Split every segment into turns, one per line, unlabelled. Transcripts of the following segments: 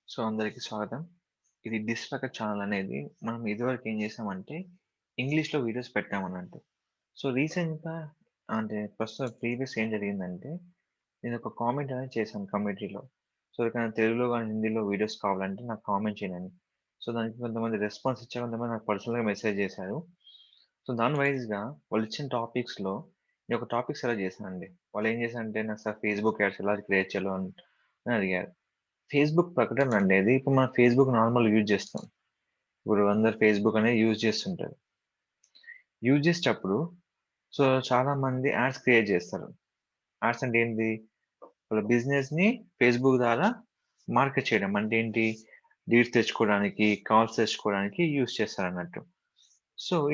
So, అందరికి స్వాగతం. ఇది డిష్ ట్రకర్ ఛానల్ అనేది మనం ఇదివరకు ఏం చేసామంటే, ఇంగ్లీష్‌లో వీడియోస్ పెట్టామన్నట్టు. సో, రీసెంట్‌గా అంటే ప్రస్తుతం ప్రీవియస్ ఏం జరిగిందంటే, నేనొక కామెంట్ అనేది చేశాను కమ్యూనిటీలో. సో, ఎవరికైనా తెలుగులో గాని, హిందీలో వీడియోస్ కావాలంటే నాకు కామెంట్ చేయండని. సో, దానికి కొంతమంది రెస్పాన్స్ ఇచ్చారు. కొంతమంది నాకు పర్సనల్‌గా మెసేజ్ చేశారు. సో, దాని వైస్‌గా వాళ్ళిచ్చిన టాపిక్స్‌లో నేనొక టాపిక్ సెలెక్ట్ చేశానండి. వాళ్ళేం చేశారంటే, నాకు సార్ ఫేస్‌బుక్ యాడ్స్ ఎలా క్రియేట్ చేయాలో అని అడిగారు. ఫేస్‌బుక్ ప్రకటనలనేది ఇప్పుడు మనం ఫేస్‌బుక్ నార్మల్‌గా యూజ్ చేస్తాం. ఇప్పుడు అందరూ ఫేస్‌బుక్ అనేది యూజ్ చేస్తుంటారు. యూజ్ చేసేటప్పుడు సో, చాలామంది యాడ్స్ క్రియేట్ చేస్తారు. యాడ్స్ అంటే ఏంటి? వాళ్ళ బిజినెస్‌ని ఫేస్‌బుక్ ద్వారా మార్కెట్ చేయడం. అంటే ఏంటి? లీడ్స్ తెచ్చుకోవడానికి, కాల్స్ తెచ్చుకోవడానికి యూజ్ చేస్తారన్నట్టు. సో,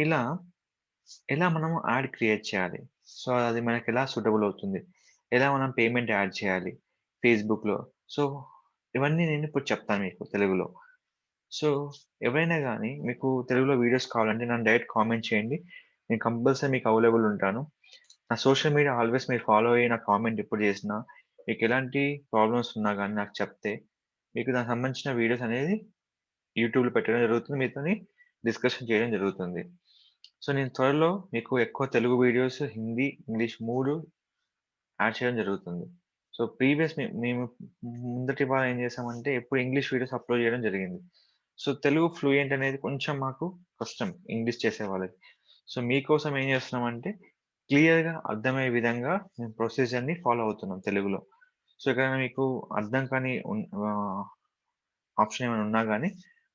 ఎలా మనము యాడ్ క్రియేట్ చేయాలి? సో, అది మనకెలా సూటబుల్ అవుతుంది? ఎలా మనం పేమెంట్ యాడ్ చేయాలి ఫేస్‌బుక్‌లో? సో, ఇవన్నీ నేనిప్పుడు చెప్తాను మీకు తెలుగులో. సో, ఎవరైనా గానీ మీకు తెలుగులో వీడియోస్ కావాలంటే నన్ను డైరెక్ట్ కామెంట్ చేయండి. నేను కంపల్సరీ మీకు అవైలబుల్ ఉంటాను. నా సోషల్ మీడియా ఆల్వేస్ మీరు ఫాలో అయ్యి నాకు కామెంట్ ఎప్పుడు చేసినా, మీకెలాంటి ప్రాబ్లమ్స్ ఉన్నా గానీ నాకు చెప్తే, మీకు దానికి సంబంధించిన వీడియోస్ అనేది యూట్యూబ్‌లో పెట్టడం జరుగుతుంది. మీతోని డిస్కషన్ చేయడం జరుగుతుంది. సో, నేను త్వరలో మీకు ఎక్కువ Telugu videos, Hindi, English 3 add చేయడం జరుగుతుంది. సో, ప్రీవియస్ మేము ముందటి వారం ఏం చేసామంటే ఎప్పుడు ఇంగ్లీష్ వీడియోస్ అప్‌లోడ్ చేయడం జరిగింది. సో, తెలుగు ఫ్లూయెంట్ అనేది కొంచెం మాకు కష్టం ఇంగ్లీష్ చేసేవాళ్ళకి. సో, మీకోసం ఏం చేస్తున్నామంటే క్లియర్‌గా అర్థమయ్యే విధంగా మేము ప్రొసీజర్‌ని ఫాలో అవుతున్నాం తెలుగులో. సో, ఎక్కడైనా మీకు అర్థం కాని ఆప్షన్ ఏమైనా ఉన్నా గాని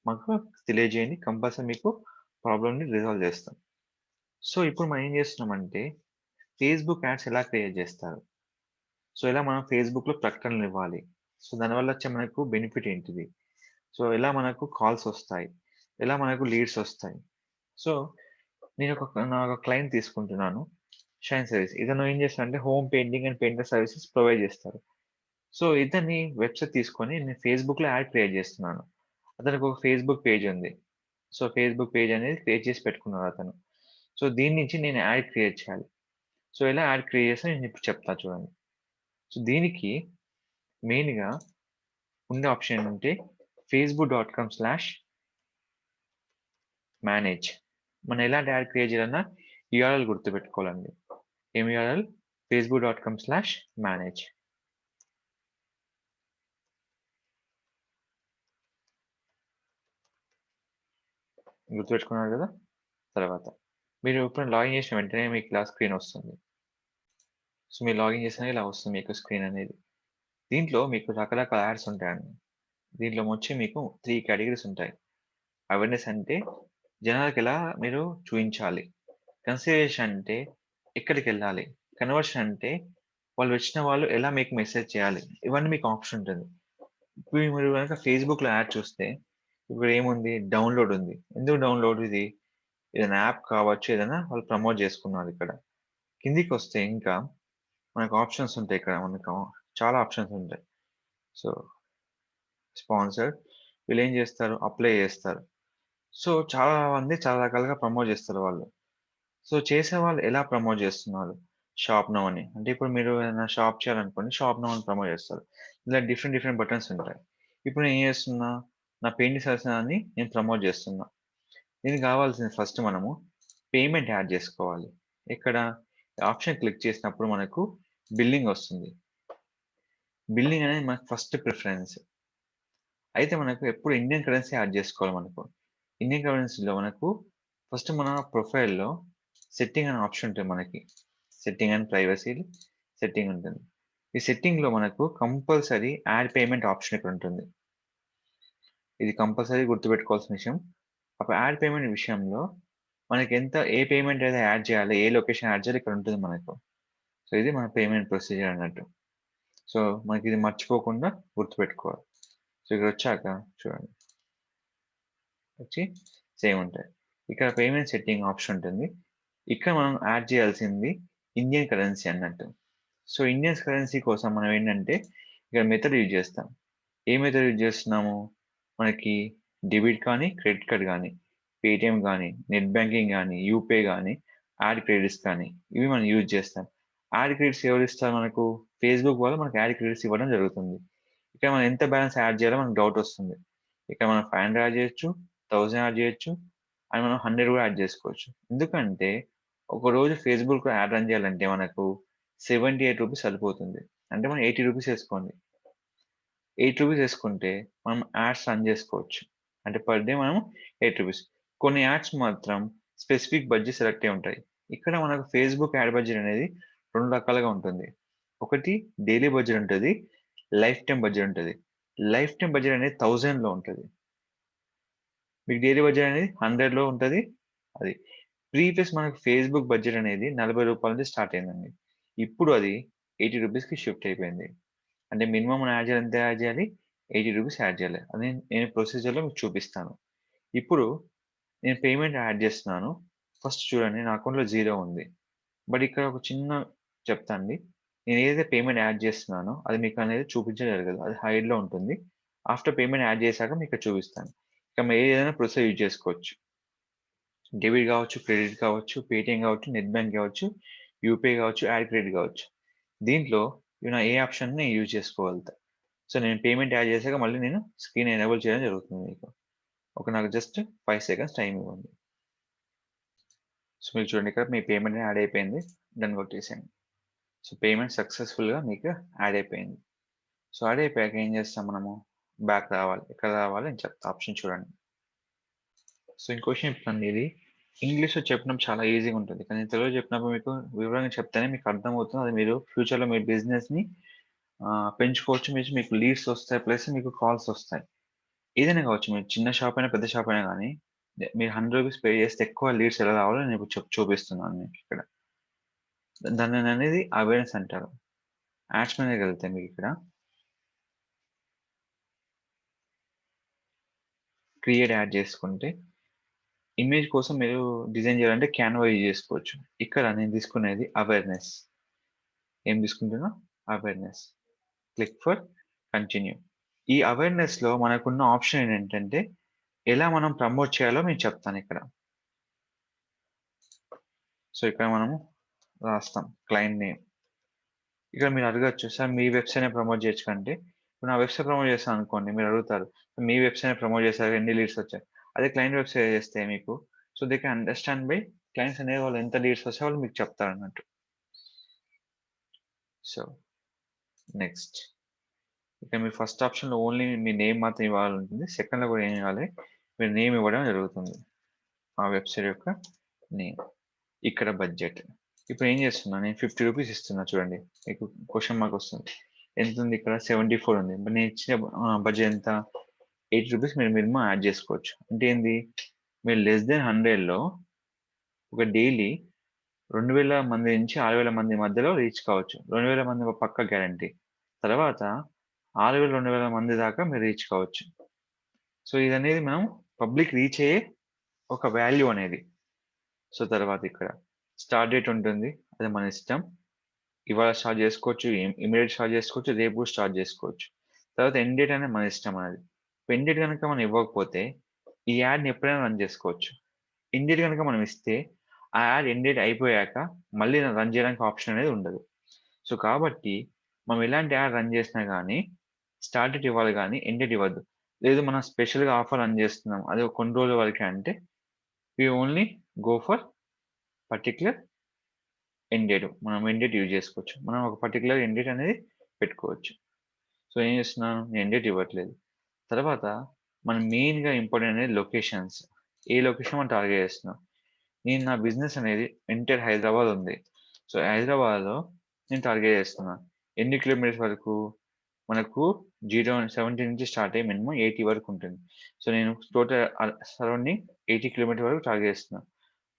మాకు తెలియజేయండి. కంపల్సరీ మీకు ప్రాబ్లమ్‌ని రిజాల్వ్ చేస్తాం. సో, ఇప్పుడు మనం ఏం చేస్తున్నామంటే ఫేస్‌బుక్ యాడ్స్ ఎలా క్రియేట్ చేస్తారు? సో, ఎలా మనం ఫేస్‌బుక్‌లో ప్రకటనలివ్వాలి? సో, దానివల్ల వచ్చే మనకు బెనిఫిట్ ఏంటిది? సో, ఎలా మనకు కాల్సొస్తాయి? ఎలా మనకు లీడ్సొస్తాయి? సో, నాకొక క్లయింట్ తీసుకుంటున్నాను. Shine service. ఇతను ఏం చేస్తాడంటే home painting and painter services provide చేస్తారు. సో, ఇతని వెబ్‌సైట్ తీసుకొని నేను ఫేస్‌బుక్‌లో యాడ్ క్రియేట్ చేస్తున్నాను. అతనికొక ఫేస్‌బుక్ పేజ్ ఉంది. సో, ఫేస్‌బుక్ పేజ్ అనేది క్రియేట్ చేసి పెట్టుకున్నాడు అతను. సో, దీని నుంచి నేను యాడ్ క్రియేట్ చేయాలి. సో, ఎలా యాడ్ క్రియేట్ చేస్తానో నేనిప్పుడు చెప్తా చూడండి. సో, దీనికి మెయిన్‌గా ఉండే ఆప్షన్ ఏంటంటే facebook.com/manage. మనం ఎలాంటి యాడ్ క్రియేట్ చేయాలన్నా యూఆర్ఎల్ గుర్తుపెట్టుకోవాలండి. ఏం యూఆర్ఎల్? facebook.com/manage. గుర్తుపెట్టుకున్నారు గదా! తర్వాత మీరు ఎప్పుడైనా లాగిన్ చేసిన వెంటనే మీకు ఇలా స్క్రీన్ వస్తుంది. సో, మీరు లాగిన్ చేసినా ఇలా వస్తుంది మీకు స్క్రీన్ అనేది. దీంట్లో మీకు రకరకాల యాడ్స్ ఉంటాయండి. దీంట్లో వచ్చి మీకు 3 కేటగరీస్ ఉంటాయి. అవేర్‌నెస్ అంటే జనాలకెలా మీరు చూయించాలి. కన్సిడరేషన్ అంటే ఎక్కడికెళ్ళాలి. కన్వర్షన్ అంటే వాళ్ళు వచ్చిన వాళ్ళు ఎలా మీకు మెసేజ్ చేయాలి. ఇవన్నీ మీకు ఆప్షన్ ఉంటుంది. ఇప్పుడు మీరు గనక ఫేస్‌బుక్‌లో యాడ్ చూస్తే ఇప్పుడు ఏముంది డౌన్‌లోడ్ ఉంది. ఎందుకు డౌన్‌లోడ్ ఇది? ఏదైనా యాప్ కావచ్చు. ఏదైనా వాళ్ళు ప్రమోట్ చేసుకున్నారిక్కడ. కిందికొస్తే ఇంకా మనకు ఆప్షన్స్ ఉంటాయి ఇక్కడ. మనకు చాలా ఆప్షన్స్ ఉంటాయి. సో, స్పాన్సర్డ్ వీళ్ళేం చేస్తారు? అప్లై చేస్తారు. సో, చాలా మంది చాలా రకాలుగా ప్రమోట్ చేస్తారు వాళ్ళు. సో, చేసేవాళ్ళు ఎలా ప్రమోట్ చేస్తున్నారు? షాప్ నౌ అని. అంటే ఇప్పుడు మీరు ఏదైనా షాప్ చేయాలనుకోండి. షాప్ నౌ అని ప్రమోట్ చేస్తారు. ఇలా డిఫరెంట్ డిఫరెంట్ బటన్స్ ఉంటాయి. ఇప్పుడు నేను ఏం చేస్తున్నా? నా పెయింటింగ్ సర్వీసెస్ నేను ప్రమోట్ చేస్తున్నా. దీనికి కావాల్సింది ఫస్ట్ మనము పేమెంట్ యాడ్ చేసుకోవాలి. ఇక్కడ ఆప్షన్ క్లిక్ చేసినప్పుడు మనకు బిల్లింగ్ వస్తుంది. బిల్లింగ్ అనేది మనకు ఫస్ట్ ప్రిఫరెన్స్. అయితే మనకు ఎప్పుడు ఇండియన్ కరెన్సీ యాడ్ జేసుకోవాలి మనకు. ఇండియన్ కరెన్సీలో మనకు ఫస్ట్ మన ప్రొఫైల్‌లో సెట్టింగ్ అనే ఆప్షన్ ఉంటది మనకి. సెట్టింగ్ అండ్ ప్రైవసీ సెట్టింగ్ ఉంటుంది. ఈ సెట్టింగ్‌లో మనకు కంపల్సరీ యాడ్ పేమెంట్ ఆప్షన్ ఇక్కడ ఉంటుంది. ఇది కంపల్సరీ గుర్తుపెట్టుకోవాల్సిన విషయం. అప్పుడు యాడ్ పేమెంట్ విషయంలో ఏ పేమెంట్ అయితే యాడ్ చేయాలి, ఏ లొకేషన్ యాడ్ చేయాలి ఇక్కడ ఉంటుంది మనకు. సో, ఇది మన పేమెంట్ ప్రొసీజర్ అన్నట్టు. సో, మనకిది మర్చిపోకుండా గుర్తుపెట్టుకోవాలి. సో, ఇక్కడొచ్చాక చూడండి. వచ్చి సేమ్ ఉంటాయి. ఇక్కడ పేమెంట్ సెట్టింగ్ ఆప్షన్ ఉంటుంది. ఇక్కడ మనం యాడ్ చేయాల్సింది ఇండియన్ కరెన్సీ అన్నట్టు. సో, ఇండియన్ కరెన్సీ కోసం మనం ఏంటంటే ఇక్కడ మెథడ్ యూజ్ చేస్తాం. ఏ మెథడ్ యూజ్ చేస్తున్నాము? మనకి డెబిట్ కానీ, క్రెడిట్ కార్డ్ గానీ, పేటీఎం గానీ, నెట్ బ్యాంకింగ్ గానీ, యూపీఐ గానీ, యాడ్ క్రెడిట్స్ కానీ ఇవి మనం యూజ్ చేస్తాం. యాడ్ క్రెడిట్స్ ఎవరిస్తారు మనకు? ఫేస్‌బుక్ వాళ్ళు మనకు యాడ్ క్రెడిట్స్ ఇవ్వడం జరుగుతుంది. ఇక్కడ మనం ఎంత బ్యాలెన్స్ యాడ్ చేయాలో మనకు డౌట్ వస్తుంది. ఇక్కడ మనం 500 యాడ్ చేయొచ్చు, 1000 యాడ్ చేయొచ్చు, అండ్ మనం 100 కూడా యాడ్ చేసుకోవచ్చు. ఎందుకంటే ఒక రోజు ఫేస్‌బుక్‌లో యాడ్ రన్ చేయాలంటే మనకు రూ. 78 సరిపోతుంది. అంటే మనం రూ. 80 ఏసుకోండి. రూ. 8 ఏసుకుంటే మనం యాడ్స్ రన్ చేసుకోవచ్చు. అంటే పర్ డే మనం రూ. 8. కొన్ని యాడ్స్ మాత్రం స్పెసిఫిక్ బడ్జెట్ సెలెక్ట్ అయ్యి ఉంటాయి. ఇక్కడ మనకు ఫేస్‌బుక్ యాడ్ బడ్జెట్ అనేది 2 రకాలుగా ఉంటుంది. ఒకటి డైలీ బడ్జెట్ ఉంటది. లైఫ్ టైమ్ బడ్జెట్ ఉంటది. లైఫ్ టైమ్ బడ్జెట్ అనేది 1000లో ఉంటది. మీకు డైలీ బడ్జెట్ అనేది 100లో ఉంటది. అది. ప్రీవియస్ మనకు ఫేస్‌బుక్ బడ్జెట్ అనేది రూ. 40 నుంచి స్టార్ట్ అయిందండి. ఇప్పుడు అది రూ. 80కి షిఫ్ట్ అయిపోయింది. అంటే మినిమమ్ మనం యాడ్ చేయాలి ఎంత యాడ్ చేయాలి? రూ. 80 యాడ్ చేయాలి. అది నేను ప్రొసీజర్‌లో మీకు చూపిస్తాను. ఇప్పుడు నేను పేమెంట్ యాడ్ చేస్తున్నాను. ఫస్ట్ చూడండి నా అకౌంట్‌లో 0 ఉంది. బట్ ఇక్కడ ఒక చిన్న చెప్తా అండి. నేను ఏదైతే పేమెంట్ యాడ్ చేస్తున్నానో అది మీకనేది చూపించడం జరగదు. అది హైడ్‌లో ఉంటుంది. ఆఫ్టర్ పేమెంట్ యాడ్ చేశాక మీకు చూపిస్తాను. ఇక మీరు ఏదైనా ప్రొసీజర్ యూజ్ చేసుకోవచ్చు. డెబిట్ కావచ్చు, క్రెడిట్ కావచ్చు, పేటీఎం కావచ్చు, నెట్ బ్యాంక్ కావచ్చు, యూపీఐ కావచ్చు, యాడ్ క్రెడిట్ కావచ్చు. దీంట్లో నా ఏ ఆప్షన్‌ని యూజ్ చేసుకోగలుగుతా. సో, నేను పేమెంట్ యాడ్ చేశాక మళ్ళీ నేను స్క్రీన్ ఎనేబుల్ చేయడం జరుగుతుంది మీకు. నాకు జస్ట్ 5 సెకండ్స్ టైమ్ ఇవ్వండి. సో, మీరు చూడండి ఇక్కడ మీ పేమెంట్ యాడ్ అయిపోయింది. డన్ కొట్టేసేయండి. సో, పేమెంట్ సక్సెస్‌ఫుల్‌గా మీకు యాడ్ అయిపోయింది. సో, యాడ్ అయిపోయాక ఏం చేస్తాం మనము? బ్యాక్ రావాలి. ఎక్కడ రావాలి నేను చెప్తా ఆప్షన్ చూడండి. సో, ఇంకో విషయం చెప్తానండి ఇది. ఇంగ్లీష్‌లో చెప్పడం చాలా ఈజీగా ఉంటది. కానీ తెలుగులో చెప్పినప్పుడు మీకు వివరంగా చెప్తేనే మీకు అర్థమవుతుంది. అది మీరు ఫ్యూచర్‌లో మీ బిజినెస్‌ని పెంచుకోవచ్చు. మీకు లీడ్స్ వస్తాయి. ప్లస్ మీకు కాల్స్ వస్తాయి. ఏదైనా కావచ్చు. మీరు చిన్న షాప్ అయినా, పెద్ద షాప్ అయినా గానీ, మీరు రూ. 100 పే చేస్తే ఎక్కువ లీడ్స్ ఎలా రావాలో నేను ఇప్పుడు చూపిస్తున్నాను మీకిక్కడ. దానిననేది అవేర్‌నెస్ అంటారు. యాడ్స్ మీదకెళ్తే మీకిక్కడ క్రియేట్ యాడ్ చేసుకుంటే, ఇమేజ్ కోసం మీరు డిజైన్ చేయాలంటే క్యాన్వా యూజ్ చేసుకోవచ్చు. ఇక్కడ నేను తీసుకునేది అవేర్‌నెస్. ఏం తీసుకుంటున్నా? అవేర్‌నెస్. Click for continue. ఈ అవేర్‌నెస్‌లో మనకున్న ఆప్షన్ ఏంటంటే, ఎలా మనం ప్రమోట్ చేయాలో నేను చెప్తానిక్కడ. సో, ఇక్కడ మనము రాస్తాం క్లయింట్ నేమ్. ఇక్కడ మీరు అడగొచ్చు. సార్ మీ వెబ్‌సైట్‌నే ప్రమోట్ చేయొచ్చు కంటే, ఇప్పుడు నా వెబ్‌సైట్ ప్రమోట్ చేశాననుకోండి మీరు అడుగుతారు. మీ వెబ్‌సైట్‌నే ప్రమోట్ చేశారు ఎన్ని లీడ్స్ వచ్చాయి? అదే క్లయింట్ వెబ్‌సైట్ చేస్తే మీకు so, they can understand by clients అనేవాళ్ళు వాళ్ళు ఎంత లీడ్స్ వచ్చాయో వాళ్ళు మీకు చెప్తారన్నట్టు. So, next. ఇక మీ ఫస్ట్ ఆప్షన్‌లో ఓన్లీ మీ నేమ్ మాత్రం ఇవ్వాలంటుంది. సెకండ్‌లో కూడా ఏం ఇవ్వాలి? మీరు నేమ్ ఇవ్వడం జరుగుతుంది. ఆ వెబ్‌సైట్ యొక్క నేమ్. ఇక్కడ బడ్జెట్. ఇప్పుడు ఏం చేస్తున్నా నేను రూ. 50 ఇస్తున్నా చూడండి. మీకు క్వెషన్ మార్క్ వస్తుంది. ఎంతుంది ఇక్కడ 74 ఉంది. మరి నేను ఇచ్చిన బడ్జెట్ ఎంత? రూ. 80 మీరు మినిమమ్ యాడ్ చేసుకోవచ్చు. అంటే ఏంది? మీరు లెస్ థాన్ 100లో ఒక డైలీ 2000 మంది నుంచి 6000 మంది మధ్యలో రీచ్ కావచ్చు. 2000 మంది పక్కా గ్యారంటీ. తర్వాత 6000, 2000 మంది దాకా మీరు రీచ్ కావచ్చు. సో, ఇదనేది మనం పబ్లిక్ రీచ్ అయ్యే ఒక వాల్యూ అనేది. సో, తర్వాత ఇక్కడ స్టార్ట్ డేట్ ఉంటుంది. అది మన ఇష్టం. ఇవాళ స్టార్ట్ చేసుకోవచ్చు. ఇమ్మీడియేట్ స్టార్ట్ చేసుకోవచ్చు. రేపు కూడా స్టార్ట్ చేసుకోవచ్చు. తర్వాత ఎండ్ డేట్ అనేది మన ఇష్టం అనేది. ఎండ్ డేట్ గనుక మనం ఇవ్వకపోతే, ఈ యాడ్‌ని ఎప్పుడైనా రన్ చేసుకోవచ్చు. ఎండ్ డేట్ గనుక మనం ఇస్తే, ఆ యాడ్ ఎండ్ డేట్ అయిపోయాక మళ్ళీ రన్ చేయడానికి ఆప్షన్ అనేది ఉండదు. సో, కాబట్టి మనం ఎలాంటి యాడ్ రన్ చేసినా గానీ, స్టార్ట్ డేట్ ఇవ్వాలి గానీ, ఎండ్ డేట్ ఇవ్వద్దు. లేదు మనం స్పెషల్‌గా ఆఫర్ రన్ చేస్తున్నాం. అది ఒక కొన్ని రోజుల వరకే అంటే, we only go for particular end date. మనం ఎండ్ డేట్ యూజ్ చేసుకోవచ్చు. మనం ఒక పర్టిక్యులర్ ఎండ్ డేట్ అనేది పెట్టుకోవచ్చు. సో, ఏం చేస్తున్నాను? నేను ఎండ్ డేట్ ఇవ్వట్లేదు. తర్వాత మనం మెయిన్‌గా ఇంపార్టెంట్ అనేది లొకేషన్స్. ఏ లొకేషన్ మనం టార్గెట్ చేస్తున్నాం. నేను నా బిజినెస్ అనేది ఎంటైర్ హైదరాబాద్ ఉంది. సో, హైదరాబాద్‌లో నేను టార్గెట్ చేస్తున్నా. ఎన్ని కిలోమీటర్స్ వరకు? మనకు 0, 70 నుంచి స్టార్ట్ అయ్యి మినిమమ్ 80 వరకు ఉంటుంది. సో, నేను టోటల్ సరౌండింగ్ 80 కిలోమీటర్ వరకు టార్గెట్ చేస్తున్నా.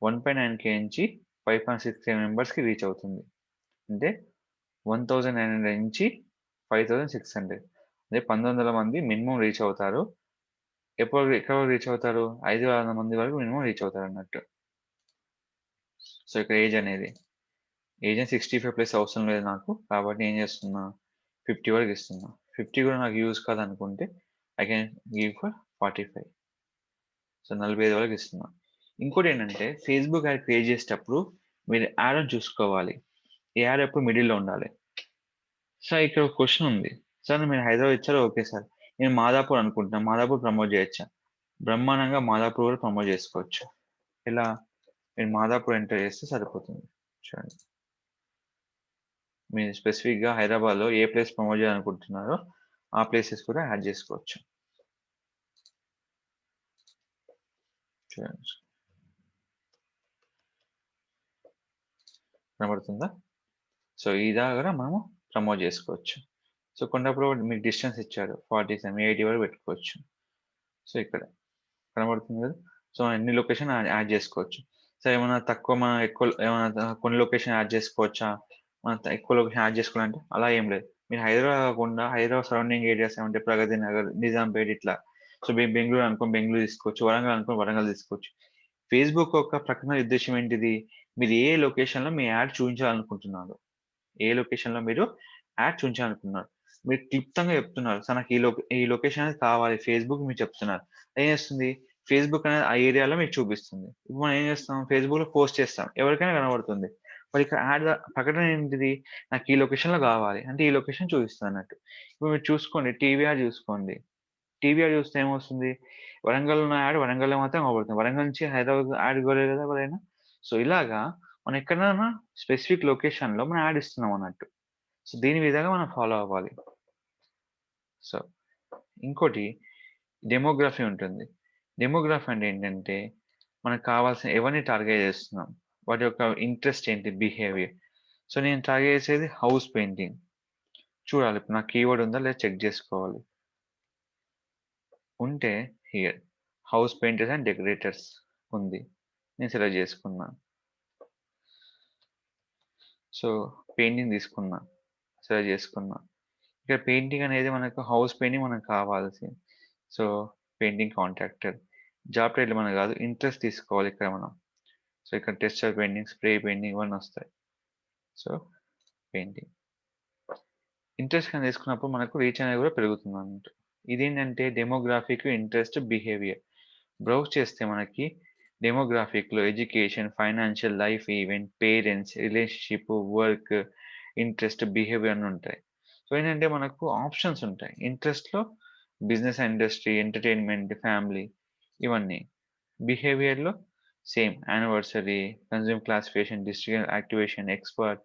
1.9K నుంచి 5.6K మెంబర్స్‌కి రీచ్ అవుతుంది. అంటే 1900 నుంచి 5600 అదే 1900 మంది మినిమమ్ రీచ్ అవుతారు. ఎక్కడి వరకు రీచ్ అవుతారు? 5,000 మంది వరకు మినిమమ్ రీచ్ అవుతారన్నట్టు. సో, ఇక్కడ ఏజ్ అనేది. ఏజ్ 65+ అవసరం లేదు నాకు. కాబట్టి ఏం చేస్తున్నా 50 వరకు ఇస్తున్నా. 50 కూడా నాకు యూజ్ కాదనుకుంటే I can give for 45. So, 45 వరకు ఇస్తున్నా. ఇంకోటేంటంటే ఫేస్‌బుక్ యాడ్ క్రియేట్ చేసేటప్పుడు మీరు యాడ్‌ని చూసుకోవాలి. ఈ యాడ్ ఎప్పుడు మిడిల్‌లో ఉండాలి. సో, ఇక్కడ ఒక క్వెషన్ ఉంది. సార్ మీరు హైదరాబాద్ ఇచ్చారు ఓకే సార్. నేను మాదాపూర్ అనుకుంటున్నా. మాదాపూర్ ప్రమోట్ చేయొచ్చా? బ్రహ్మాండంగా మాదాపూర్ కూడా ప్రమోట్ చేసుకోవచ్చు. ఎలా? మీరు మాదాపూర్ ఎంటర్ చేస్తే సరిపోతుంది. చూడండి. మీరు స్పెసిఫిక్‌గా హైదరాబాద్‌లో ఏ ప్లేస్ ప్రమోట్ చేయాలనుకుంటున్నారో ఆ ప్లేసెస్ కూడా యాడ్ చేసుకోవచ్చు. చూడండి. కనబడుతుందా? సో, ఇలాగా మనము ప్రమోట్ చేసుకోవచ్చు. సో, కొండాపూర్ మీకు డిస్టెన్స్ ఇచ్చాడు. 47, 80 వరకు పెట్టుకోవచ్చు. సో, ఇక్కడ కనబడుతుంది కదా! సో, ఎన్ని లొకేషన్ యాడ్ చేసుకోవచ్చు. సో, ఏమన్నా తక్కువ మనం ఎక్కువ ఏమన్నా కొన్ని లొకేషన్ యాడ్ చేసుకోవచ్చా? మనం ఎక్కువ లొకేషన్ యాడ్ చేసుకోవాలంటే అలా ఏం లేదు. మీరు హైదరాబాద్ కాకుండా హైదరాబాద్ సరౌండింగ్ ఏరియాస్ ఏమంటే ప్రగతి నగర్, నిజాంపేట్ ఇట్లా. సో, బెంగుళూరు అనుకో బెంగుళూరు తీసుకోవచ్చు. వరంగల్ అనుకో వరంగల్ తీసుకోవచ్చు. ఫేస్‌బుక్ యొక్క ప్రకటన ఉద్దేశ్యం ఏంటిది? మీరు ఏ లొకేషన్‌లో మీ యాడ్ చూయించాలనుకుంటున్నారు? ఏ లొకేషన్‌లో మీరు యాడ్ చూయించాలనుకుంటున్నారు? మీరు క్లుప్తంగా చెప్తున్నారు. సార్ నాకు ఈ లొకేషన్ అనేది కావాలి. ఫేస్‌బుక్ మీకు చెప్తున్నారు. ఏం చేస్తుంది? ఫేస్‌బుక్ అనేది ఆ ఏరియాలో మీకు చూపిస్తుంది. ఇప్పుడు మనం ఏం చేస్తాం? ఫేస్‌బుక్‌లో పోస్ట్ చేస్తాం. ఎవరికైనా కనబడుతుంది. మరి ఇక్కడ ప్రకటన ఏంటిది? నాకు ఈ లొకేషన్‌లో కావాలి. అంటే ఈ లొకేషన్ చూపిస్తదన్నట్టు. ఇప్పుడు మీరు చూసుకోండి. టీవీఆర్ చూసుకోండి. టీవీఆర్ చూస్తే ఏమొస్తుంది? వరంగల్‌లో ఉన్న యాడ్ వరంగల్‌లో మాత్రం కనబడుతుంది. వరంగల్ నుంచి హైదరాబాద్ యాడ్ ఇవ్వలేదు కదా ఎవరైనా. సో, ఇలాగా మనం ఎక్కడైనా స్పెసిఫిక్ లొకేషన్‌లో మనం యాడ్ ఇస్తున్నాం అన్నట్టు. సో, దీని విధంగా మనం ఫాలో అవ్వాలి. సో, ఇంకోటి డెమోగ్రఫీ ఉంటుంది. డెమోగ్రఫీ అంటే ఏంటంటే, మనకు కావాల్సిన ఎవరిని టార్గెట్ చేస్తున్నాం? వాటి యొక్క ఇంట్రెస్ట్ ఏంటి? బిహేవియర్. సో, నేను టార్గెట్ చేసేది హౌస్ పెయింటింగ్. చూడాలి ఇప్పుడు నాకు కీవర్డ్ ఉందా లేదా చెక్ చేసుకోవాలి. ఉంటే here house painters and decorators ఉంది. నేను సెలెక్ట్ చేసుకున్నా. సో, పెయింటింగ్ తీసుకున్నా. సెలెక్ట్ చేసుకున్నా. ఇక్కడ పెయింటింగ్ అనేది మనకు హౌస్ పెయింటింగ్ మనకు కావాల్సింది. So, painting contractor. Job title మనకు కాదు. ఇంట్రెస్ట్ తీసుకోవాలి ఇక్కడ మనం. సో, ఇక్కడ టెక్స్చర్ పెయింటింగ్, స్ప్రే పెయింటింగ్ ఇవన్నీ వస్తాయి. So, painting. ఇంట్రెస్ట్ గాని తీసుకున్నప్పుడు మనకు రీచ్ అనేది కూడా పెరుగుతుందన్నట్టు. ఇదేంటంటే డెమోగ్రాఫిక్, ఇంట్రెస్ట్, బిహేవియర్. బ్రౌజ్ చేస్తే మనకి డెమోగ్రాఫిక్‌లో education, financial, life event, parents, relationship, work, interest, behaviour అని ఉంటాయి. సో, ఏంటంటే మనకు ఆప్షన్స్ ఉంటాయి. ఇంట్రెస్ట్‌లో బిజినెస్ ఇండస్ట్రీ, ఎంటర్‌టైన్‌మెంట్, ఫ్యామిలీ ఇవన్నీ. బిహేవియర్‌లో same anniversary, consumer classification, district activation, expert.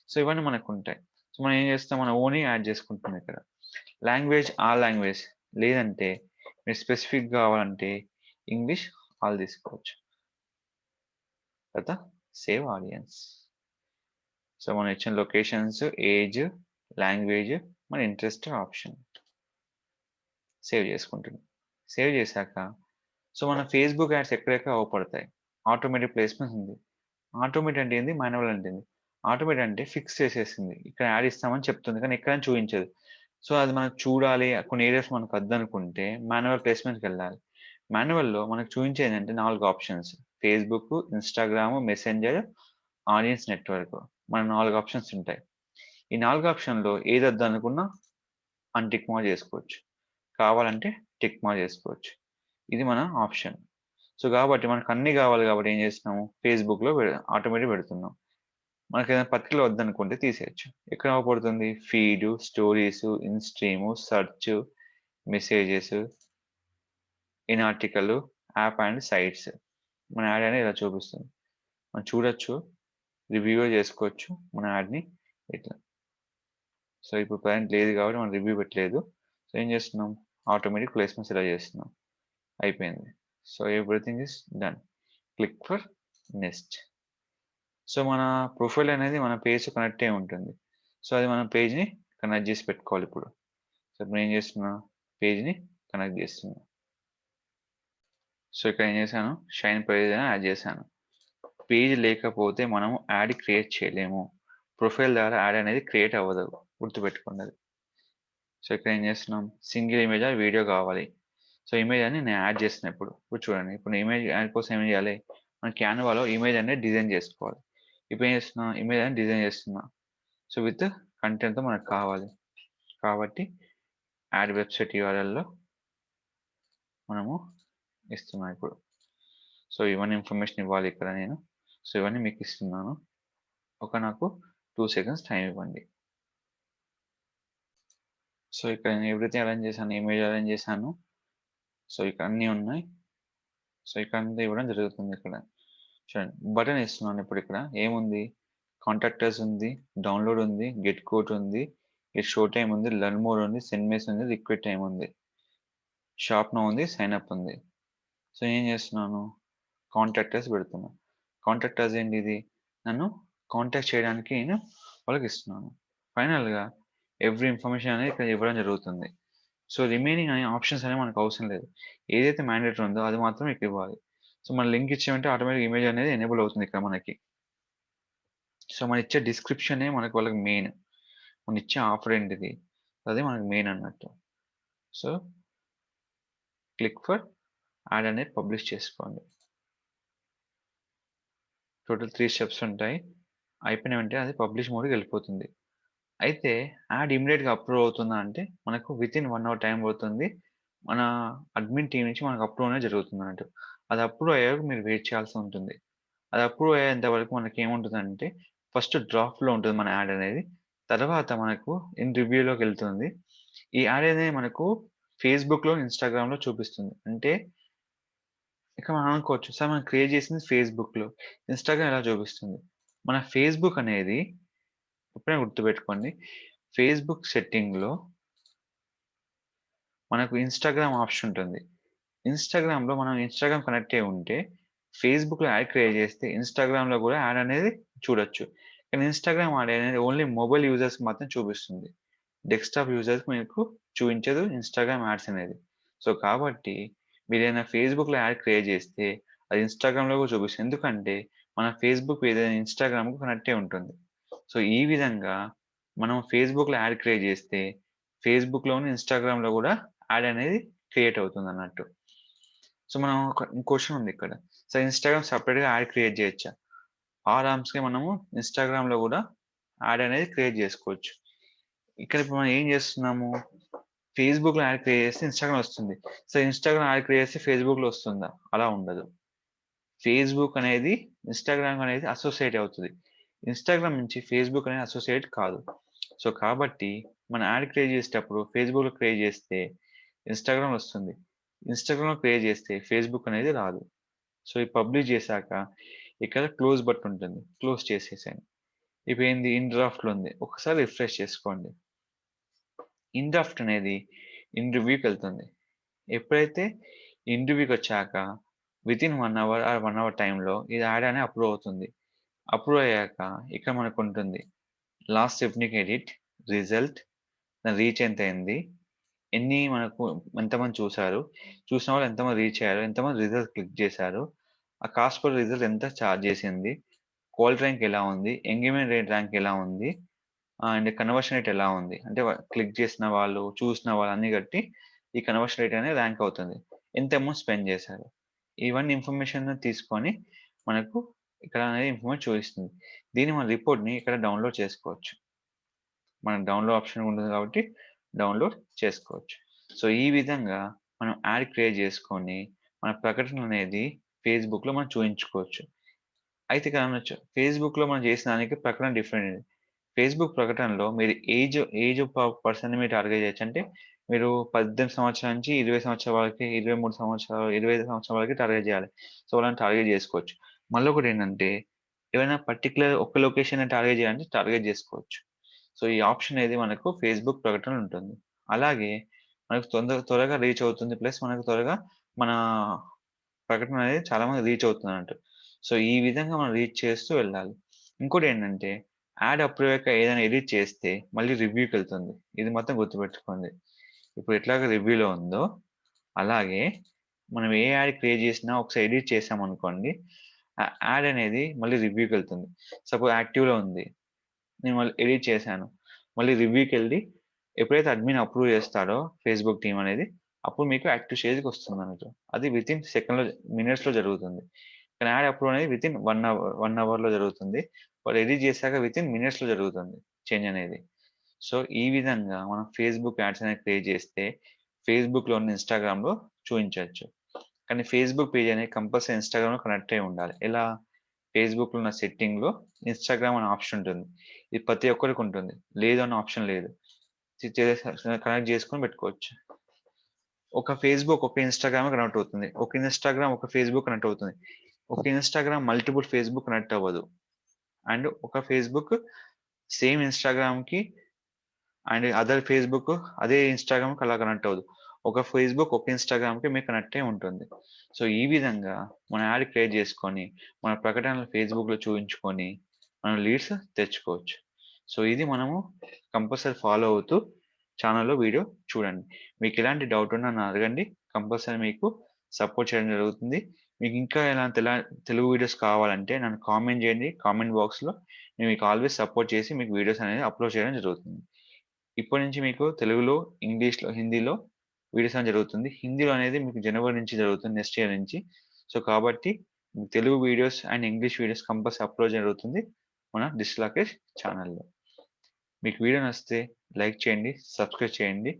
So, ఇవన్నీ మనకుంటాయి. సో, మనం ఏం చేస్తాం మన ఓన్‌వి యాడ్ చేసుకుంటాం ఇక్కడ. లాంగ్వేజ్ ఆల్ లాంగ్వేజ్ లేదంటే మీరు స్పెసిఫిక్ కావాలంటే ఇంగ్లీష్ ఆల్ తీసుకోవచ్చు. తర్వాత సేవ్ ఆడియన్స్. సో, మనం ఇచ్చిన లొకేషన్స్, ఏజ్, లాంగ్వేజ్, మన ఇంట్రెస్ట్ ఆప్షన్. సేవ్ చేసుకుంటున్నాం. సేవ్ చేశాక సో, మన ఫేస్‌బుక్ యాడ్స్ ఎక్కడెక్కడ అవుపడతాయి. ఆటోమేటిక్ ప్లేస్‌మెంట్స్ ఉంది. ఆటోమేట్ అంటే ఏంది? మాన్యువల్ అంటే ఏంది? ఆటోమేట్ అంటే ఫిక్స్ చేసేసింది. ఇక్కడ యాడ్ ఇస్తామని చెప్తుంది. కానీ ఎక్కడని చూయించదు. సో, అది మనం చూడాలి. కొన్ని ఏరియాస్ మనకు వద్దనుకుంటే మాన్యువల్ ప్లేస్‌మెంట్‌కెళ్ళాలి. మాన్యువల్‌లో మనకు చూయించేదేంటంటే 4 options. Facebook, Instagram, messenger, audience network. మన 4 ఆప్షన్స్ ఉంటాయి. ఈ 4 ఆప్షన్‌లో ఏది వద్దనుకున్నా అన్‌టిక్ మార్క్ చేసుకోవచ్చు. కావాలంటే టిక్ మార్క్ చేసుకోవచ్చు. ఇది మన ఆప్షన్. సో, కాబట్టి మనకు అన్నీ కావాలి కాబట్టి ఏం చేస్తున్నాము ఫేస్‌బుక్‌లో ఆటోమేటిక్‌గా పెడుతున్నాం. మనకేదైనా పర్టిక్యులర్ వద్దనుకుంటే తీసేయొచ్చు. ఎక్కడ అవుపడుతుంది? Feed, stories, instream, search, messages, in article, app and sites. మన యాడ్ అనేది ఇలా చూపిస్తుంది. మనం చూడొచ్చు, రివ్యూ చేసుకోవచ్చు మన యాడ్‌ని ఇట్లా. సో, ఇప్పుడు ప్రెజెంట్ లేదు కాబట్టి మనం రివ్యూ పెట్టలేదు. సో, ఏం చేస్తున్నాం ఆటోమేటిక్ ప్లేస్‌మెంట్స్ ఇలా చేస్తున్నాం. అయిపోయింది. So, everything is done. Click for next. So, మన ప్రొఫైల్ అనేది మన పేజ్‌తో కనెక్ట్ అయ్యి ఉంటుంది. సో, అది మన పేజ్‌ని కనెక్ట్ చేసి పెట్టుకోవాలిప్పుడు. సో, ఇప్పుడు ఏం చేస్తున్నా పేజ్‌ని కనెక్ట్ చేస్తున్నా. సో, ఇక్కడ ఏం చేశాను షైన్ పేజ్ అని యాడ్ చేశాను. పేజ్ లేకపోతే మనము యాడ్ క్రియేట్ చేయలేము. ప్రొఫైల్ ద్వారా యాడ్ అనేది క్రియేట్ అవ్వదు. గుర్తుపెట్టుకోండి అది. సో, ఇక్కడ ఏం చేస్తున్నాం సింగిల్ ఇమేజా వీడియో కావాలి. సో, ఇమేజ్ అని నేను యాడ్ చేస్తున్నా ఇప్పుడు. ఇప్పుడు చూడండి. ఇప్పుడు ఇమేజ్ యాడ్ కోసం ఏం చేయాలి? మన క్యాన్వాలో ఇమేజ్ అనేది డిజైన్ చేసుకోవాలి. ఇప్పుడు ఏం చేస్తున్నా ఇమేజ్ అనేది డిజైన్ చేస్తున్నా. సో, విత్ కంటెంట్‌తో మనకు కావాలి. కాబట్టి యాడ్ వెబ్‌సైట్ యూఆర్ఎల్‌లో మనము ఇస్తున్నా ఇప్పుడు. సో, ఇవన్నీ ఇన్ఫర్మేషన్ ఇవ్వాలి ఇక్కడ నేను. సో, ఇవన్నీ మీకు ఇస్తున్నాను. ఒక నాకు 2 సెకండ్స్ టైమ్ ఇవ్వండి. సో, ఇక్కడ నేను ఎవ్రీథింగ్ అరేంజ్ చేశాను. ఇమేజ్ అరేంజ్ చేశాను. సో, ఇక్కడ అన్నీ ఉన్నాయి. సో, ఇక్కడ అంతా ఇవ్వడం జరుగుతుంది ఇక్కడ. చూడండి. బటన్ ఇస్తున్నాను ఇప్పుడిక్కడ. ఏముంది? కాంటాక్టర్స్ ఉంది, డౌన్‌లోడ్ ఉంది, గెట్ కోడ్ ఉంది, గెట్ షో టైమ్ ఉంది, లెర్న్ మోర్ ఉంది, సెండ్ మెసేజ్ ఉంది, రిక్వెస్ట్ టైమ్ ఉంది. షాప్ నౌ ఉంది, సైన్ అప్ ఉంది. సో, ఏం చేస్తున్నాను? కాంటాక్టర్స్ పెడుతున్నా. కాంటాక్టర్స్ ఏంటిది? నన్ను కాంటాక్ట్ చేయడానికి నేను వాళ్ళకిస్తున్నాను. ఫైనల్‌గా ఎవ్రి ఇన్ఫర్మేషన్ అనేది ఇక్కడ ఇవ్వడం జరుగుతుంది. సో, రిమైనింగ్ అనే ఆప్షన్స్ అనేవి మనకు అవసరం లేదు. ఏదైతే మ్యాండేటరీ ఉందో అది మాత్రం ఇక్కడ ఇవ్వాలి. సో, మనం లింక్ ఇచ్చామంటే ఆటోమేటిక్‌గా ఇమేజ్ అనేది ఎనేబుల్ అవుతుంది ఇక్కడ మనకి. సో, మనం ఇచ్చే డిస్క్రిప్షనే మనకు వాళ్ళకి మెయిన్. మనం ఇచ్చే ఆఫర్ ఏంటిది? అదే మనకు మెయిన్ అన్నట్టు. సో, క్లిక్ ఫర్ యాడ్ అనేది పబ్లిష్ చేసుకోండి. టోటల్ 3 స్టెప్స్ ఉంటాయి. అయిపోయిన వెంటనే అది పబ్లిష్ మోడ్‌కి వెళ్ళిపోతుంది. అయితే యాడ్ ఇమ్మీడియేట్‌గా అప్రూవ్ అవుతుందా అంటే, మనకు వితిన్ 1 అవర్ టైమ్ పడుతుంది. మన అడ్మిన్ టీమ్ నుంచి మనకు అప్రూవ్ అనేది జరుగుతుందన్నట్టు. అది అప్రూవ్ అయ్యేవరకు మీరు వెయిట్ చేయాల్సి ఉంటుంది. అది అప్రూవ్ అయ్యేంత వరకు మనకేముంటదంటే, ఫస్ట్ డ్రాఫ్ట్‌లో ఉంటుంది మన యాడ్ అనేది. తర్వాత మనకు ఇన్ రివ్యూలోకెళ్తుంది. ఈ యాడ్ అనేది మనకు ఫేస్‌బుక్‌లో, ఇన్‌స్టాగ్రామ్‌లో చూపిస్తుంది. అంటే ఇక్కడ మనం అనుకోవచ్చు, సార్ మనం క్రియేట్ చేసింది ఫేస్‌బుక్‌లో, ఇన్‌స్టాగ్రామ్ ఎలా చూపిస్తుంది? మన ఫేస్‌బుక్ అనేది ఎప్పుడైనా గుర్తుపెట్టుకోండి. ఫేస్‌బుక్ సెట్టింగ్‌లో మనకు ఇన్‌స్టాగ్రామ్ ఆప్షన్ ఉంటుంది. ఇన్‌స్టాగ్రామ్‌లో మనం ఇన్‌స్టాగ్రామ్ కనెక్ట్ అయ్యి ఉంటే, ఫేస్‌బుక్‌లో యాడ్ క్రియేట్ చేస్తే ఇన్‌స్టాగ్రామ్‌లో గూడా యాడ్ అనేది చూడొచ్చు. కానీ ఇన్‌స్టాగ్రామ్ యాడ్ అనేది ఓన్లీ మొబైల్ యూజర్స్‌కి మాత్రం చూపిస్తుంది. డెస్క్‌టాప్ యూజర్స్‌కి మీకు చూయించదు ఇన్‌స్టాగ్రామ్ యాడ్స్ అనేది. సో, కాబట్టి మీరేదైనా ఫేస్‌బుక్‌లో యాడ్ క్రియేట్ చేస్తే, అది ఇన్‌స్టాగ్రామ్‌లో కూడా చూపిస్తుంది. ఎందుకంటే, మన ఫేస్‌బుక్ ఏదైనా ఇన్‌స్టాగ్రామ్‌కి కనెక్ట్ అయ్యి ఉంటుంది. సో, ఈ విధంగా మనం ఫేస్‌బుక్‌లో యాడ్ క్రియేట్ చేస్తే, ఫేస్‌బుక్‌లోను, ఇన్‌స్టాగ్రామ్‌లో గూడా యాడ్ అనేది క్రియేట్ అవుతుందన్నట్టు. సో, మనం ఒక క్వెషన్ ఉందిక్కడ. సో, ఇన్‌స్టాగ్రామ్ సెపరేట్‌గా యాడ్ క్రియేట్ చేయొచ్చా? ఆరామ్స్‌గా మనము ఇన్‌స్టాగ్రామ్‌లో గూడా యాడ్ అనేది క్రియేట్ జేసుకోవచ్చు. ఇక్కడ ఇప్పుడు మనం ఏం జేస్తున్నాము? ఫేస్‌బుక్‌లో యాడ్ క్రియేట్ చేస్తే ఇన్‌స్టాగ్రామ్ వస్తుంది. సో, ఇన్‌స్టాగ్రామ్ యాడ్ క్రియేట్ చేస్తే ఫేస్‌బుక్‌లో వస్తుందా? అలా ఉండదు. ఫేస్‌బుక్ అనేది ఇన్‌స్టాగ్రామ్ అనేది అసోసియేట్ అవుతది. ఇన్‌స్టాగ్రామ్ నుంచి ఫేస్‌బుక్ అనేది అసోసియేట్ కాదు. సో, కాబట్టి మనం యాడ్ క్రియేట్ చేసేటప్పుడు ఫేస్‌బుక్‌లో క్రియేట్ చేస్తే ఇన్‌స్టాగ్రామ్ వస్తుంది. ఇన్‌స్టాగ్రామ్‌లో క్రియేట్ చేస్తే ఫేస్‌బుక్ అనేది రాదు. సో, ఇది పబ్లిష్ చేశాక ఇక్కడ క్లోజ్ బటన్ ఉంటుంది. క్లోజ్ చేసేసేయండి. ఇప్పుడేంది ఇన్ డ్రాఫ్ట్‌లో ఉంది. ఒకసారి రిఫ్రెష్ చేసుకోండి. ఇన్ డ్రాఫ్ట్ అనేది ఇన్ రివ్యూకెళ్తుంది. ఎప్పుడైతే ఇన్ రివ్యూకొచ్చాక వితిన్ 1 అవర్ ఆర్ 1 అవర్ టైమ్‌లో ఇది యాడ్ అనేది అప్రూవ్ అవుతుంది. అప్రూవ్ అయ్యాక ఇక్కడ మనకుంటుంది. లాస్ట్ ఎవ్నిక్ ఎడిట్, రిజల్ట్, దాని రీచ్ ఎంతయింది, మనకు ఎంతమంది చూసారు, చూసిన వాళ్ళు ఎంతమంది రీచ్ అయ్యారు, ఎంతమంది రిజల్ట్ క్లిక్ చేశారు, ఆ కాస్ట్ పర్ రిజల్ట్ ఎంత చార్జ్ చేసింది, క్వాలిటీ ర్యాంక్ ఎలా ఉంది, ఎంగేజ్‌మెంట్ రేట్ ర్యాంక్ ఎలా ఉంది, అండ్ కన్వర్షన్ రేట్ ఎలా ఉంది. అంటే క్లిక్ చేసిన వాళ్ళు, చూసిన వాళ్ళు అన్నీ కట్టి ఈ కన్వర్షన్ రేట్ అనేది ర్యాంక్ అవుతుంది. ఎంత అమౌంట్ స్పెండ్ చేశారు. ఇవన్నీ ఇన్ఫర్మేషన్ తీసుకొని మనకు ఇక్కడ అనేది ఇన్ఫర్మేషన్ చూపిస్తుంది. దీన్ని మన రిపోర్ట్‌ని ఇక్కడ డౌన్‌లోడ్ చేసుకోవచ్చు. మనకు డౌన్‌లోడ్ ఆప్షన్ ఉంటుంది కాబట్టి డౌన్‌లోడ్ చేసుకోవచ్చు. సో, ఈ విధంగా మనం యాడ్ క్రియేట్ చేసుకొని మన ప్రకటన అనేది ఫేస్‌బుక్‌లో మనం చూయించుకోవచ్చు. అయితే ఇక్కడ అనొచ్చు. ఫేస్‌బుక్‌లో మనం చేసిన దానికి ప్రకటన డిఫరెంట్. ఫేస్‌బుక్ ప్రకటనలో మీరు ఏజ్ పర్సన్‌ని మీరు టార్గెట్ చేయొచ్చు. అంటే మీరు 18 సంవత్సరాల నుంచి 20 సంవత్సరాల వరకి, 23 సంవత్సరాలు, 25 సంవత్సరాల వరకి టార్గెట్ చేయాలి. సో, వాళ్ళని టార్గెట్ చేసుకోవచ్చు. మళ్ళొకటేంటంటే ఏవైనా పర్టిక్యులర్ ఒక లొకేషన్‌ని టార్గెట్ చేయాలంటే టార్గెట్ చేసుకోవచ్చు. సో, ఈ ఆప్షన్ అనేది మనకు ఫేస్‌బుక్ ప్రకటనలో ఉంటుంది. అలాగే మనకు త్వరగా రీచ్ అవుతుంది. ప్లస్ మనకు త్వరగా మన ప్రకటన అనేది చాలా మందికి రీచ్ అవుతుందన్నట్టు. సో, ఈ విధంగా మనం రీచ్ చేస్తూ వెళ్ళాలి. ఇంకోటేంటంటే యాడ్ అప్రూవ్ అయ్యాక ఏదైనా ఎడిట్ చేస్తే మళ్ళీ రివ్యూకెళ్తుంది. ఇది మాత్రం గుర్తుపెట్టుకోండి. ఇప్పుడు ఎట్లాగ రివ్యూలో ఉందో అలాగే మనం ఏ యాడ్ క్రియేట్ చేసినా ఒకసారి ఎడిట్ చేశామనుకోండి, ఆ యాడ్ అనేది మళ్ళీ రివ్యూకెళ్తుంది. సపోజ్ యాక్టివ్‌లో ఉంది. నేను మళ్ళీ ఎడిట్ చేశాను. మళ్ళీ రివ్యూకెళ్ళి ఎప్పుడైతే అడ్మిన్ అప్రూవ్ చేస్తాడో ఫేస్‌బుక్ టీమ్ అనేది, అప్పుడు మీకు యాక్టివ్ స్టేజ్‌కొస్తుందన్నట్టు. అది వితిన్ సెకండ్‌లో మినిట్స్‌లో జరుగుతుంది. కానీ యాడ్ అప్రూవ్ అనేది వితిన్ 1 అవర్‌లో జరుగుతుంది. వాళ్ళు ఎడిట్ చేశాక వితిన్ మినిట్స్‌లో జరుగుతుంది చేంజ్ అనేది. సో, ఈ విధంగా మనం ఫేస్‌బుక్ యాడ్స్ అనేది క్రియేట్ చేస్తే ఫేస్‌బుక్‌లోను, ఇన్‌స్టాగ్రామ్‌లో చూయించొచ్చు. కానీ ఫేస్‌బుక్ పేజ్ అనేది కంపల్సరీ ఇన్‌స్టాగ్రామ్‌లో కనెక్ట్ అయ్యి ఉండాలి. ఎలా? ఫేస్‌బుక్‌లో ఉన్న సెట్టింగ్‌లో ఇన్‌స్టాగ్రామ్ అనే ఆప్షన్ ఉంటుంది. ఇది ప్రతి ఒక్కరికి ఉంటుంది. లేదు అన్న ఆప్షన్ లేదు. కనెక్ట్ చేసుకొని పెట్టుకోవచ్చు. ఒక ఫేస్‌బుక్, ఒక ఇన్‌స్టాగ్రామ్ కనెక్ట్ అవుతుంది. ఒక ఇన్‌స్టాగ్రామ్, ఒక ఫేస్‌బుక్ కనెక్ట్ అవుతుంది. ఒక ఇన్‌స్టాగ్రామ్ మల్టిపుల్ ఫేస్‌బుక్ కనెక్ట్ అవ్వదు. అండ్ ఒక ఫేస్‌బుక్ సేమ్ ఇన్‌స్టాగ్రామ్‌కి అండ్ అదర్ ఫేస్‌బుక్ అదే ఇన్‌స్టాగ్రామ్‌కి అలా కనెక్ట్ అవ్వదు. ఒక ఫేస్‌బుక్, ఒక ఇన్‌స్టాగ్రామ్‌కి మీకు కనెక్ట్ అయ్యి ఉంటుంది. సో, ఈ విధంగా మన యాడ్ క్రియేట్ చేసుకొని, మన ప్రకటనలు ఫేస్‌బుక్‌లో చూయించుకొని, మనం లీడ్స్ తెచ్చుకోవచ్చు. సో, ఇది మనము కంపల్సరీ ఫాలో అవుతూ ఛానెల్‌లో వీడియో చూడండి. మీకు ఎలాంటి డౌట్ ఉన్నా నన్ను అడగండి. కంపల్సరీ మీకు సపోర్ట్ చేయడం జరుగుతుంది. మీకు ఇంకా ఎలాంటి తెలుగు వీడియోస్ కావాలంటే నన్ను కామెంట్ చేయండి. కామెంట్ బాక్స్‌లో నేను మీకు ఆల్వేస్ సపోర్ట్ చేసి మీకు వీడియోస్ అనేది అప్‌లోడ్ చేయడం జరుగుతుంది. ఇప్పటి నుంచి మీకు తెలుగులో, ఇంగ్లీష్‌లో, హిందీలో వీడియోస్ అనేది జరుగుతుంది. హిందీలో అనేది మీకు జనవరి నుంచి జరుగుతుంది. నెక్స్ట్ ఇయర్ నుంచి. సో, కాబట్టి Telugu videos and English videos compulsory upload జరుగుతుంది మన డిజిటల్ రాకేష్ ఛానెల్‌లో. మీకు వీడియో నచ్చితే లైక్ చేయండి, సబ్స్క్రైబ్ చేయండి.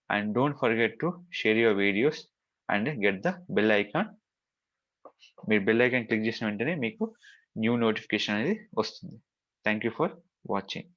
And don't forget to share your videos and get the bell icon. మీరు బెల్ ఐకాన్ క్లిక్ చేసిన వెంటనే మీకు న్యూ నోటిఫికేషన్ అనేది వస్తుంది. Thank you for watching.